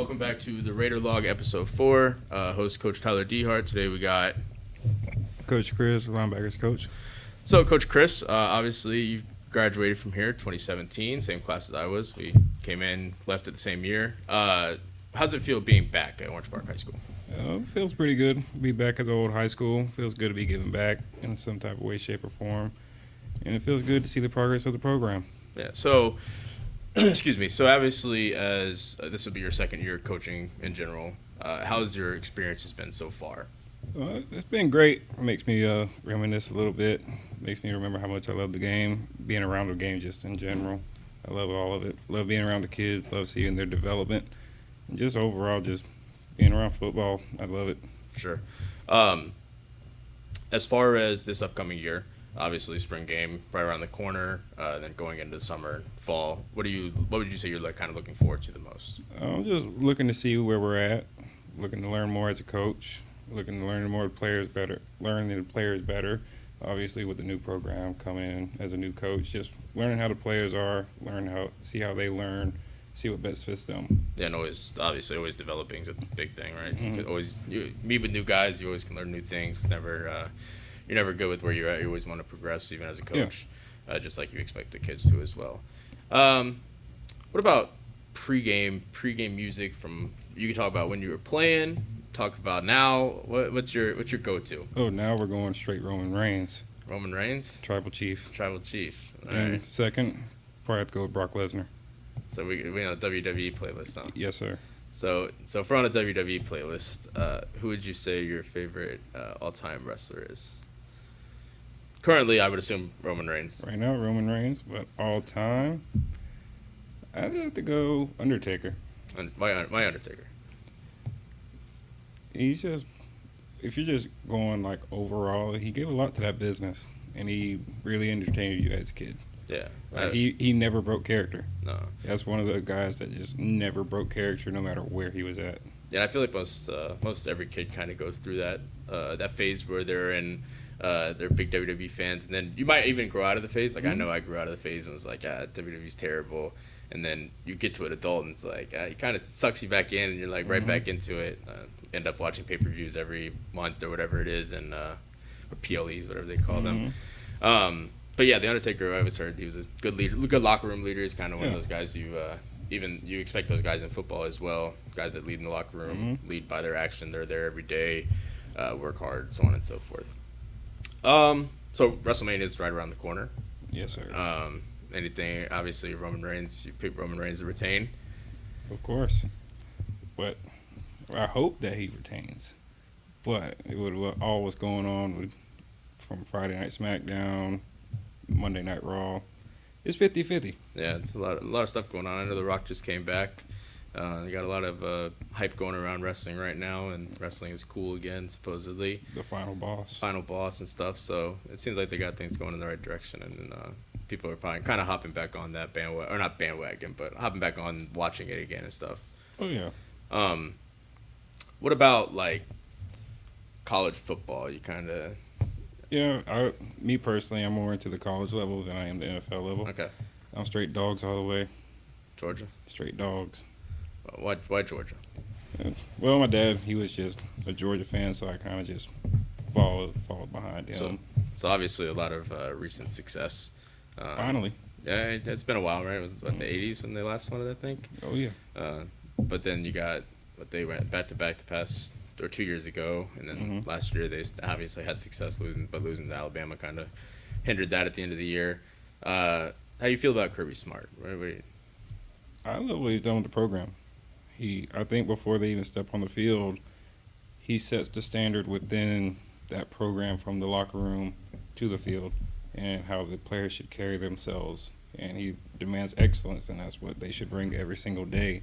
Welcome back to the Raider Log Episode 4. Host Coach Tyler Dehart. Today we got Coach Chris, linebackers coach. So, Coach Chris, obviously you graduated from here 2017, same class as I was. We came in, left it the same year. How's it feel being back at Orange Park High School? Feels pretty good. Be back at the old high school. Feels good to be giving back in some type of way, shape, or form. And it feels good to see the progress of the program. Yeah, so, excuse me. So, obviously, as this will be your second year coaching in general, how's your experiences been so far? It's been great. It makes me reminisce a little bit. Makes me remember how much I love the game, being around the game just in general. I love all of it. Love being around the kids, love seeing their development. And just overall, just being around football, I love it. For sure. As far as this upcoming year, obviously spring game right around the corner, then going into summer, fall. What would you say you're kind of looking forward to the most? I'm just looking to see where we're at, looking to learn more as a coach, looking to learn more the players better, learning the players better. Obviously, with the new program coming in as a new coach, just learning how the players are, see how they learn, see what best fits them. Yeah, and always developing is a big thing, right? Mm-hmm. You meet with new guys, you always can learn new things. You're never good with where you're at. You always want to progress, even as a coach, just like you expect the kids to as well. What about pregame music? You can talk about when you were playing. Talk about now. What's your go-to? Oh, now we're going straight Roman Reigns. Roman Reigns? Tribal Chief. All And right. second, probably have to go with Brock Lesnar. So we on a WWE playlist, huh? Yes, sir. So if we're on a WWE playlist, who would you say your favorite all-time wrestler is? Currently, I would assume Roman Reigns. Right now, Roman Reigns, but all time, I'd have to go Undertaker. And my Undertaker. He's just, if you're just going like overall, he gave a lot to that business, and he really entertained you as a kid. Yeah. Like he never broke character. No. That's one of the guys that just never broke character, no matter where he was at. Yeah, I feel like most every kid kind of goes through that phase where they're big WWE fans, and then you might even grow out of the phase. Like I know I grew out of the phase and was like, WWE's terrible, and then you get to an adult and it's like it kind of sucks you back in, and you're like right back into it. End up watching pay-per-views every month or whatever it is, and or PLEs, whatever they call them. But yeah, the Undertaker, I always heard he was a good leader, good locker room leader. He's kind of one of those guys you expect those guys in football as well. Guys that lead in the locker room, lead by their action. They're there every day, work hard, so on and so forth. So WrestleMania is right around the corner. Yes, sir. Anything? Obviously, Roman Reigns. You pick Roman Reigns to retain. Of course. But I hope that he retains. But with all what's going on from Friday Night SmackDown, Monday Night Raw, it's 50-50. Yeah, it's a lot of stuff going on. I know The Rock just came back. They got a lot of hype going around wrestling right now, and wrestling is cool again, supposedly. The final boss and stuff. So it seems like they got things going in the right direction, and people are probably kind of hopping back on that bandwagon, or not bandwagon, but hopping back on watching it again and stuff. Oh yeah. What about like college football? You kind of. Yeah, me personally, I'm more into the college level than I am the NFL level. Okay. I'm straight dogs all the way. Georgia. Straight dogs. Why Georgia? Well, my dad, he was just a Georgia fan, so I kind of just followed behind him. So obviously a lot of recent success. Finally. Yeah, it's been a while, right? It was the 80s when they last won it, I think. Oh yeah. But then you got they went back to back the past 2 years ago, and then last year they obviously had success losing to Alabama kind of hindered that at the end of the year. How do you feel about Kirby Smart? I love what he's done with the program. I think before they even step on the field, he sets the standard within that program from the locker room to the field and how the players should carry themselves. And he demands excellence, and that's what they should bring every single day.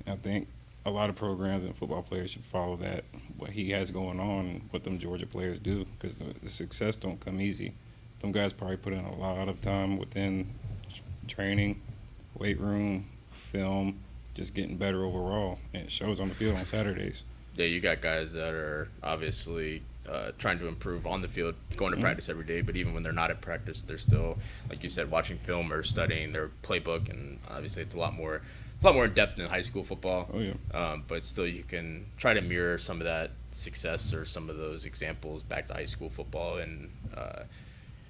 And I think a lot of programs and football players should follow that, what he has going on and what them Georgia players do, because the success don't come easy. Them guys probably put in a lot of time within training, weight room, film, just getting better overall, and it shows on the field on Saturdays. Yeah, you got guys that are obviously trying to improve on the field, going to practice every day, but even when they're not at practice, they're still, like you said, watching film or studying their playbook, and obviously it's a lot more it's a lot more in depth than high school football. Oh yeah. But still, you can try to mirror some of that success or some of those examples back to high school football, and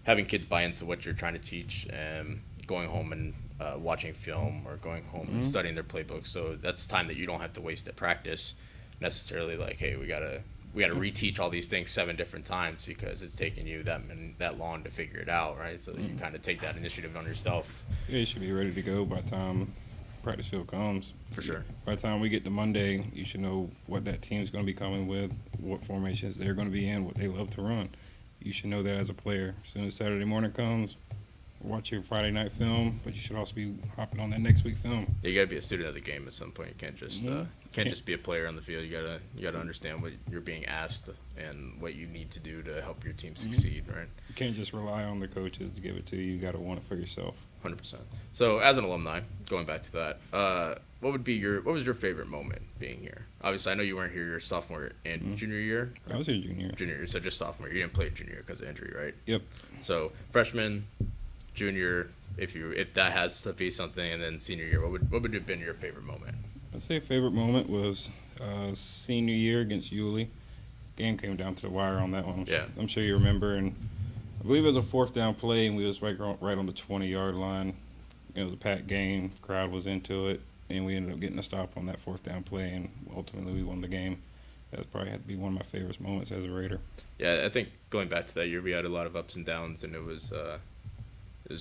having kids buy into what you're trying to teach, and going home and watching film, or going home and studying their playbook. So that's time that you don't have to waste at practice necessarily. Like, hey, we gotta reteach all these things 7 different times because it's taking you that long to figure it out, right? So that you kind of take that initiative on yourself. Yeah, you should be ready to go by the time practice field comes. For sure. By the time we get to Monday, you should know what that team's going to be coming with, what formations they're going to be in, what they love to run. You should know that as a player. As soon as Saturday morning comes, watch your Friday night film, but you should also be hopping on that next week film. Yeah, you got to be a student of the game at some point. You can't just just be a player on the field. You gotta understand what you're being asked and what you need to do to help your team succeed, right? You can't just rely on the coaches to give it to you. You got to want it for yourself. 100%. So, as an alumni, going back to that, what was your favorite moment being here? Obviously, I know you weren't here your sophomore and junior year. I was here junior year. Junior year, so just sophomore. You didn't play junior year because of injury, right? Yep. So, freshman, junior, if that has to be something, and then senior year, what would have been your favorite moment? I'd say favorite moment was senior year against Yulee. Game came down to the wire on that one. Yeah. I'm sure you remember, and I believe it was a 4th down play, and we was right on the 20-yard line. It was a packed game. Crowd was into it, and we ended up getting a stop on that 4th down play, and ultimately we won the game. That probably had to be one of my favorite moments as a Raider. Yeah, I think going back to that year, we had a lot of ups and downs, and it was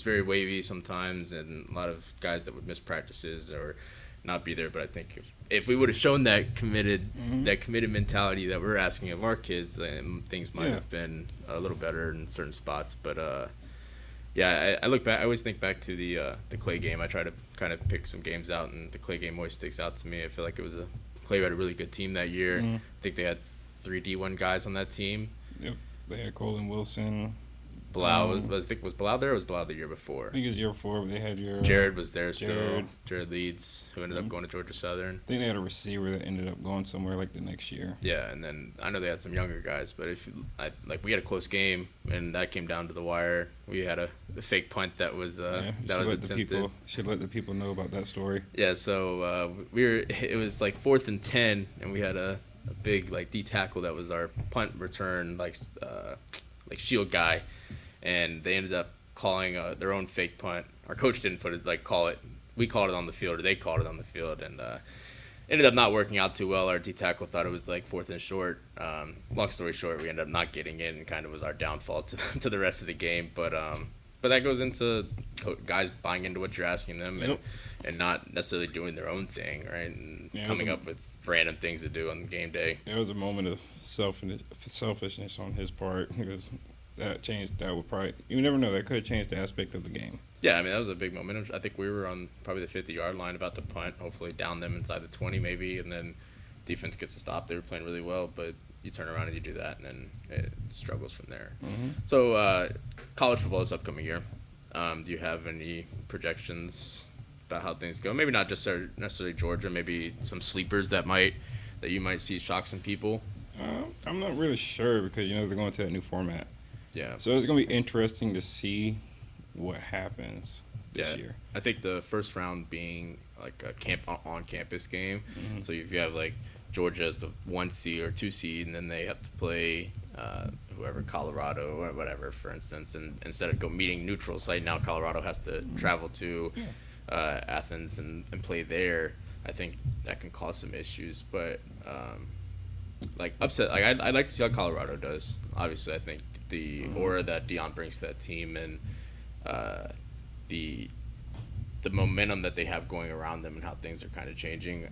very wavy sometimes, and a lot of guys that would miss practices or not be there. But I think if we would have shown that committed mentality that we're asking of our kids, then things might have been a little better in certain spots. But I look back. I always think back to the Clay game. I try to kind of pick some games out, and the Clay game always sticks out to me. I feel like Clay had a really good team that year. I think they had 3 D1 guys on that team. Yep, they had Colin Wilson. Blau was Blau there, or was Blau the year before? I think it was year before, but they had Jared was there still. Jared Leeds, who ended up going to Georgia Southern. I think they had a receiver that ended up going somewhere like the next year. Yeah, and then I know they had some younger guys, but we had a close game, and that came down to the wire. We had a fake punt that was attempted. Should let the people know about that story. Yeah, so it was like 4th and 10, and we had a big D tackle that was our punt return shield guy. And they ended up calling their own fake punt. Our coach didn't call it. We called it on the field, or they called it on the field, and ended up not working out too well. Our D tackle thought it was 4th and short. Long story short, we ended up not getting in, and kind of was our downfall to the rest of the game. But that goes into guys buying into what you're asking them, and not necessarily doing their own thing, right? And coming up with random things to do on game day. It was a moment of selfishness on his part, because that changed. That would probably, you never know, that could have changed the aspect of the game. Yeah, I mean, that was a big moment. I think we were on probably the 50-yard line about to punt, hopefully down them inside the 20 maybe, and then defense gets a stop. They were playing really well, but you turn around and you do that, and then it struggles from there. So college football is upcoming year. Do you have any projections about how things go? Maybe not just necessarily Georgia, maybe some sleepers that you might see shock some people. I'm not really sure, because they're going to that new format. Yeah. So it's going to be interesting to see what happens this year. I think the first round being like a on-campus game. So if you have Georgia as the 1 seed or 2 seed, and then they have to play whoever, Colorado or whatever, for instance, and instead of meeting neutral site, now Colorado has to travel to Athens and play there. I think that can cause some issues, but upset. I'd like to see how Colorado does. Obviously, I think the aura that Dion brings to that team, and the momentum that they have going around them, and how things are kind of changing.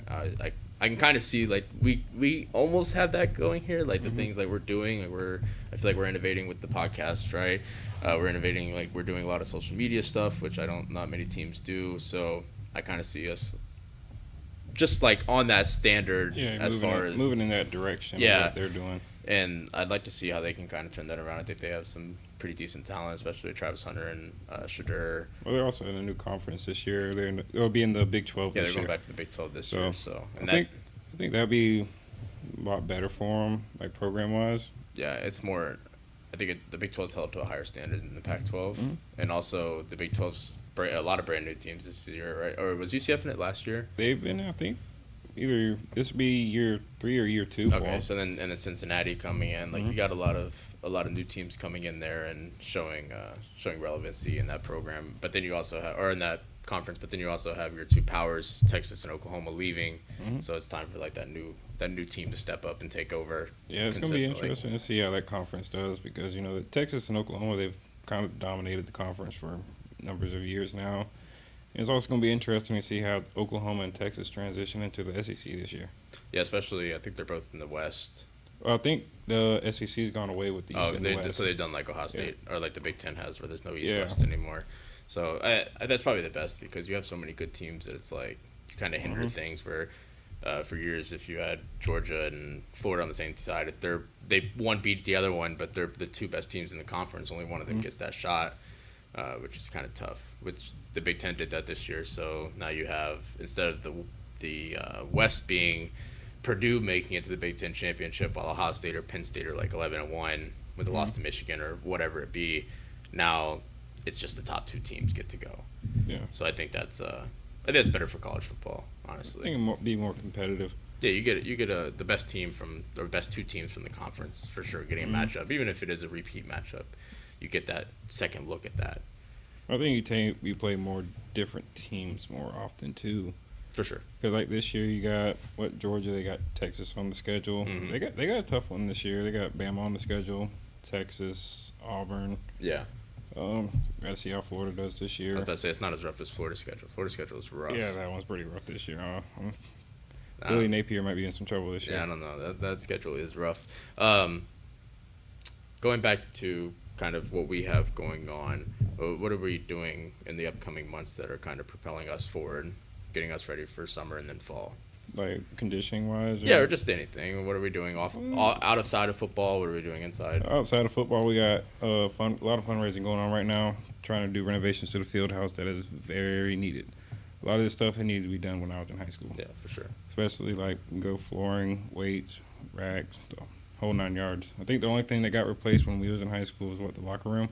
I can kind of see we almost have that going here. The things we're doing. I feel like we're innovating with the podcast, right? We're innovating. We're doing a lot of social media stuff, which not many teams do. So I kind of see us just on that standard, as far as moving in that direction. Of what they're doing. And I'd like to see how they can kind of turn that around. I think they have some pretty decent talent, especially Travis Hunter and Shadur. Well, they're also in a new conference this year. They'll be in the Big 12 this year. Yeah, they're going back to the Big 12 this year. So I think that'd be a lot better for them, program-wise. Yeah, it's more. I think the Big 12 is held to a higher standard than the Pac-12, and also the Big 12's a lot of brand new teams this year, right? Or was UCF in it last year? They've been, I think, either this would be year 3 or year 2. Okay, so then and then Cincinnati coming in, like you got a lot of new teams coming in there and showing relevancy in that program. But then you also have, or in that conference, but then you also have your two powers, Texas and Oklahoma, leaving. So it's time for like that new team to step up and take over. Yeah, it's going to be interesting to see how that conference does because, the Texas and Oklahoma, they've kind of dominated the conference for numbers of years now. And it's also going to be interesting to see how Oklahoma and Texas transition into the SEC this year. Yeah, especially I think they're both in the West. Well, I think the SEC's gone away with the East and the West. So they've done like Ohio State or like the Big Ten has, where there's no East-West anymore. So that's probably the best because you have so many good teams that it's like you kind of hinder things where for years if you had Georgia and Florida on the same side, they one beat the other one, but they're the two best teams in the conference. Only one of them gets that shot, which is kind of tough. Which the Big Ten did that this year. So now you have, instead of the West being Purdue making it to the Big Ten championship, while Ohio State or Penn State are like 11-1 with a loss to Michigan or whatever it be. Now it's just the top two teams get to go. Yeah. So I think that's better for college football, honestly. I think it'll be more competitive. Yeah, you get the best team or best two teams from the conference for sure, getting a matchup, even if it is a repeat matchup. You get that second look at that. I think you play more different teams more often too. For sure. Because like this year you got Georgia, they got Texas on the schedule. They got a tough one this year. They got Bama on the schedule, Texas, Auburn. Yeah. Gotta see how Florida does this year. I was about to say it's not as rough as Florida's schedule. Florida's schedule is rough. Yeah, that one's pretty rough this year. Billy Napier might be in some trouble this year. Yeah, I don't know. That schedule is rough. Going back to kind of what we have going on, what are we doing in the upcoming months that are kind of propelling us forward, getting us ready for summer and then fall? Like conditioning wise? Yeah, or just anything. What are we doing outside of football? What are we doing inside? Outside of football, we got a lot of fundraising going on right now, trying to do renovations to the field house that is very needed. A lot of this stuff had needed to be done when I was in high school. Yeah, for sure. Especially like go flooring, weights, racks, the whole 9 yards. I think the only thing that got replaced when we was in high school was the locker room.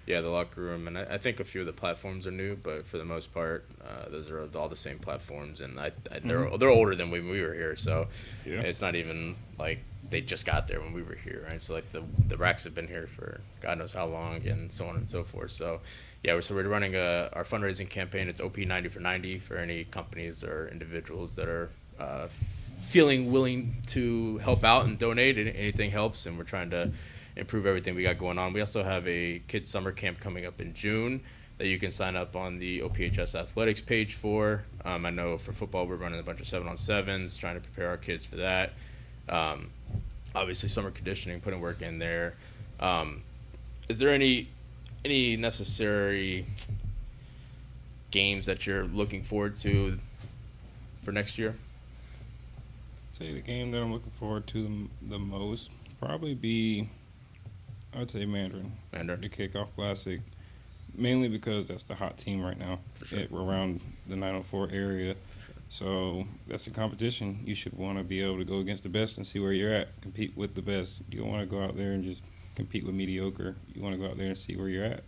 Yeah, the locker room, and I think a few of the platforms are new, but for the most part, those are all the same platforms, and they're older than when we were here, so it's not even like they just got there when we were here, right? So like the racks have been here for God knows how long, and so on and so forth. So yeah, we're running our fundraising campaign. It's OP 90 for 90 for any companies or individuals that are feeling willing to help out and donate. Anything helps, and we're trying to improve everything we got going on. We also have a kids summer camp coming up in June that you can sign up on the OPHS athletics page for. I know for football we're running a bunch of 7-on-7s, trying to prepare our kids for that. Obviously summer conditioning, putting work in there. Is there any necessary games that you're looking forward to for next year? I'd say the game that I'm looking forward to the most probably be, I would say Mandarin. The Kickoff Classic, mainly because that's the hot team right now. For sure. Around the 904 area. So that's a competition. You should want to be able to go against the best and see where you're at, compete with the best. You don't want to go out there and just compete with mediocre. You want to go out there and see where you're at,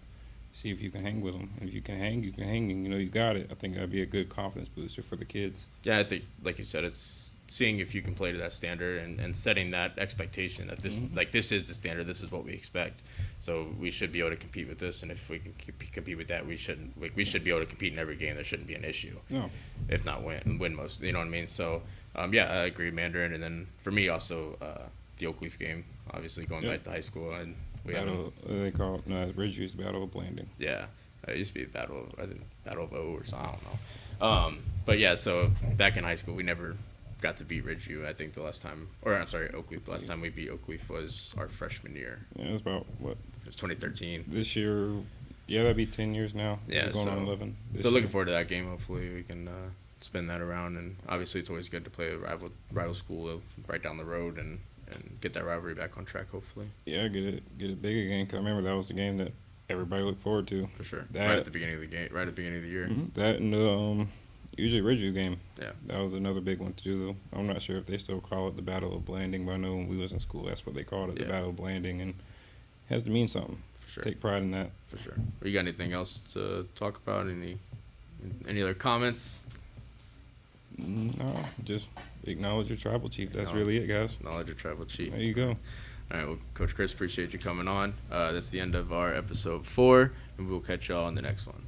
see if you can hang with them. And if you can hang, you can hang, and you got it. I think that'd be a good confidence booster for the kids. Yeah, I think, like you said, it's seeing if you can play to that standard and setting that expectation that this is the standard, this is what we expect. So we should be able to compete with this, and if we can compete with that, we should be able to compete in every game. There shouldn't be an issue. No. If not win most. You know what I mean? So yeah, I agree, Mandarin, and then for me also the Oakleaf game, obviously going back to high school, and we have Ridgew's Battle of Blanding. Yeah, it used to be Battle of O or something. I don't know. But yeah, so back in high school, we never got to beat Ridgeview. I think Oakleaf. The last time we beat Oakleaf was our freshman year. Yeah, it was about what? It was 2013. This year, yeah, that'd be 10 years now. Yeah, going on 11. So looking forward to that game. Hopefully, we can spin that around. And obviously, it's always good to play a rival school right down the road and get that rivalry back on track. Hopefully. Yeah, get it big again. 'Cause I remember that was the game that everybody looked forward to. For sure. Right at the beginning of the game. Right at the beginning of the year. Mm-hmm. That and usually Ridgeview game. Yeah. That was another big one to do, though. I'm not sure if they still call it the Battle of Blanding, but I know when we was in school, that's what they called it, the Battle of Blanding, and it has to mean something. For sure. take pride in that. For sure. You got anything else to talk about? Any other comments? No, just acknowledge your tribal chief. That's really it, guys. Acknowledge your tribal chief. There you go. All right, well, Coach Chris, appreciate you coming on. That's the end of our episode 4, and we'll catch y'all on the next one.